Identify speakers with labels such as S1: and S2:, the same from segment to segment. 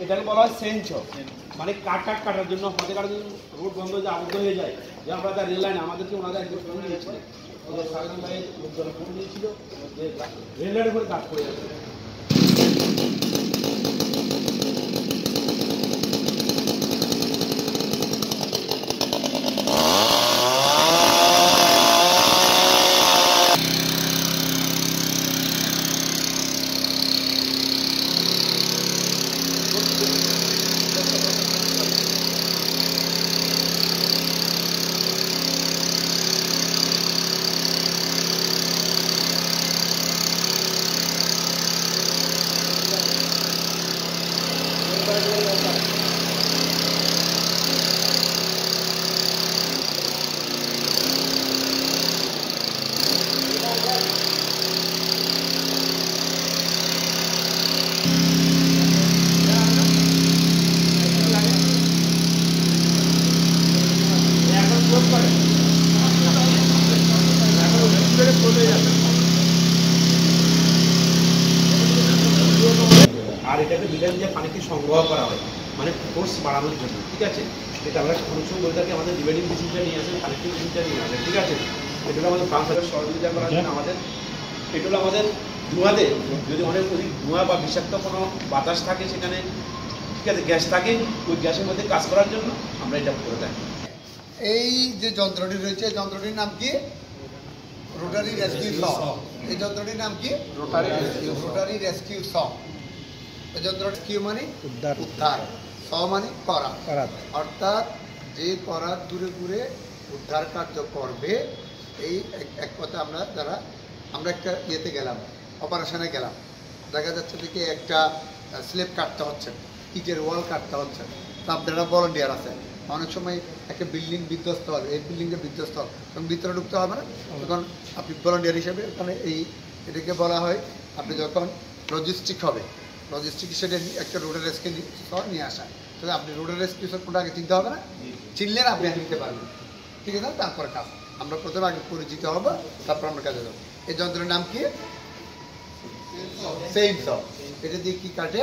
S1: এটাকে বলা হয় সেঞ্চ, মানে কাটার জন্য হাতে কাটার জন্য রোড বন্ধ হয়ে যায়, আবদ্ধ হয়ে যায়। যে আমরা তার রেল লাইন আমাদেরকে ওনাদের একজন ফোন দিয়েছিলেন, ওদের সাধারণ ভাইয়ের লোকজন ফোন দিয়েছিল যে রেল লাইনের উপরে কাজ করে যাচ্ছে। আর এটাকে বিলেন যে পানিকে সংগ্রহ করা হয় মানে ফোর্স বাড়ানোর জন্য, ঠিক আছে। এটা আমরা সমস্যা বলে থাকি আমাদের ডিবেটিং মেশিনটা নিয়ে আসেন, কানেক্টিং মেশিনটা নিয়ে আসেন, ঠিক আছে। এটা হলো আমাদের পাম্পের সহযোগিতা করার জন্য আমাদের, এটা হলো আমাদের ধোঁয়াতে যদি অনেক অধিক ধোঁয়া বা বিষাক্ত কোনো বাতাস থাকে সেখানে, ঠিক আছে, গ্যাস থাকে, ওই গ্যাসের মধ্যে কাজ করার জন্য আমরা এটা করে থাকি।
S2: এই যে যন্ত্রটি রয়েছে এই যন্ত্রটির নাম কি? রোটারি রেস্কিউ স। এই যন্ত্রটির নাম কি? রোটারি রেস্কিউ স। এই যন্ত্রটি কি মানে? উদ্ধার। স মানে করা, অর্থাৎ যে করার দূরে দূরে উদ্ধার কার্য করবে। এই এক কথা আমরা একটা ইয়েতে গেলাম, অপারেশনে গেলাম, দেখা যাচ্ছে থেকে একটা স্লেব কাটতে হচ্ছে, ইটের ওয়াল কাটতে হচ্ছে, তো আপনারা ভলান্টিয়ার আছে। অনেক সময় একটা বিল্ডিং বিধ্বস্ত হবে, এই বিল্ডিংটা বিধ্বস্ত হবে, তখন ভিতরে ঢুকতে হবে না, তখন আপনি ভলান্টিয়ার হিসেবে ওখানে এটাকে বলা হয়, আপনি যখন লজিস্টিক হবে, লজিস্টিক হিসেবে একটা রোডের রেস্কিউ নিয়ে আসা। তো আপনি রোডের রেস্কিউ কোনটা আগে চিনতে হবে না, চিনলে আপনি নিতে পারবেন, ঠিক আছে। তারপরে কাজ আমরা প্রথমে আগে পরিচিত হব, তারপর আমরা কাজে যাবো। এই যন্ত্রের নাম কি? সেইন্স। এটা দিয়ে কি কাটে?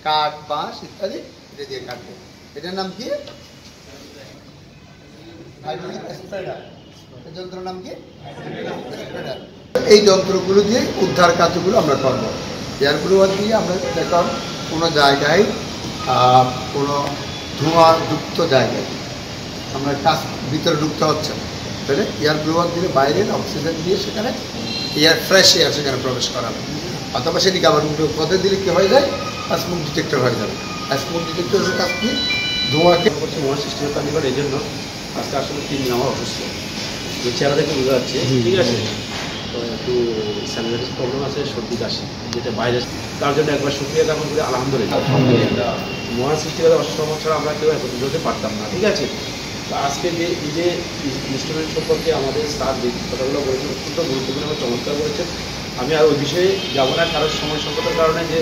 S2: কাঠ, বাঁশ ইত্যাদি এটা দিয়ে কাটে। এটার নাম কি? যন্ত্রের নাম কি? এই যন্ত্রগুলো দিয়ে উদ্ধার কাজগুলো আমরা করব। এয়ারগুলো দিয়ে আমরা দেখুন কোনো জায়গায় কোনো ধোঁয়াযুক্ত জায়গায় আমরা কাজ ভিতরে ঢুকতে হচ্ছে, তাহলে এয়ার ব্লুয়ার দিয়ে বাইরের অক্সিজেন দিয়ে সেখানে ফ্রেশ এয়ার সেখানে প্রবেশ করাবে, অথবা সেটিকে আবার পথে দিলে কী হয়ে যায়? স্মোক ডিটেক্টর হয়ে যাবে। স্মোক ডিটেক্টরের কাজ কি? ধোঁয়াকে
S1: করছে মহাসৃষ্টিকতা নিকট। এই জন্য আজকে আসলে 3 দিন আমার অসুস্থ, তো চেহারা দেখে বোঝা যাচ্ছে, ঠিক আছে। তো একটু স্যানিটারি প্রবলেম আছে, সর্দি কাশি, যেটা বাইরে, তার জন্য একবার শুক্রিয়া জ্ঞাপন করে আলহামদুলিল্লাহ। মহাসৃষ্টিকতা অসম্ভব ছাড়া আমরা কেউ একত্রিত হতে পারতাম না, ঠিক আছে। তো আজকে যে এই যে ইনস্ট্রুমেন্ট সম্পর্কে আমাদের স্যার যে কথাগুলো বলেছেন অত্যন্ত গুরুত্বপূর্ণ এবং চমৎকার বলেছেন। আমি আর ওই বিষয়ে যাবো না, কারণ সময় সংকটের কারণে, যে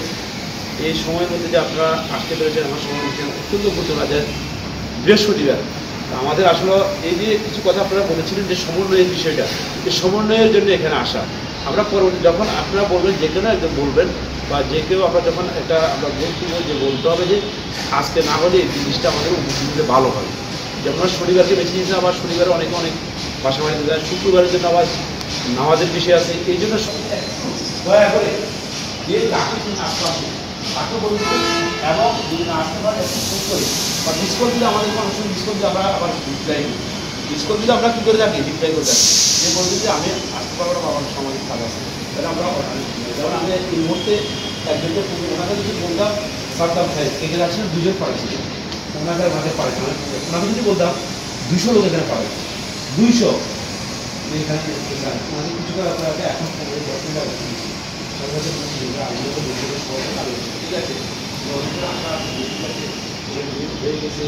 S1: এই সময়ের মধ্যে যে আপনারা আসতে পেরেছেন আমার সময় অত্যন্ত গুরুত্বপূর্ণ। যে বৃহস্পতিবার আমাদের আসলে এই যে কিছু কথা আপনারা বলেছিলেন যে সমন্বয়ের বিষয়টা, এই সমন্বয়ের জন্য এখানে আসা। আমরা পরবর্তী যখন আপনারা বলবেন, যে কেউ একজন বলবেন বা যে কেউ আমরা যখন এটা আমরা বলতে যে বলতে হবে যে আজকে না হলে এই জিনিসটা আমাদের উপস্থিত দিলে ভালো হয়। যেমন শনিবারকে বেছে নিয়েছে, আবার শনিবারে অনেক বাসা বাড়িতে যায়, শুক্রবারের জন্য আবার নামাজের বিষয় আছে। এই জন্য দয়া করে যে তাকে আসতে তাকে বলতে, এবং যদি না আসতে পারে একটু ফোন করে বা ডিসকাউন্ট দিলে আমাদের অনেক সময় ডিসকাউন্ট দিলে আমরা আবার রিপ্লাই করি। ডিসকাউন্ট দিলে আমরা কী করে থাকি? রিপ্লাই করে থাকি, যে বলছি যে আমি আসতে পারবো না, আমার সামাজিক কাজ আছে, তাহলে আমরা যেমন আমি এই মুহূর্তে একজনকে ওনাকে যদি বলতাম সারদাম সাহেব এখানে আসলে 2 জন পাড়াইছিল, ওনাকে মাঝে পাড়াইছে, ওনাকে যদি বলতাম 200 লোক এখানে পাড়াই, 200 এখানে ওনাকে কিছু করে আপনাকে এখন 10 ঠিক আছে। হয়ে গেছে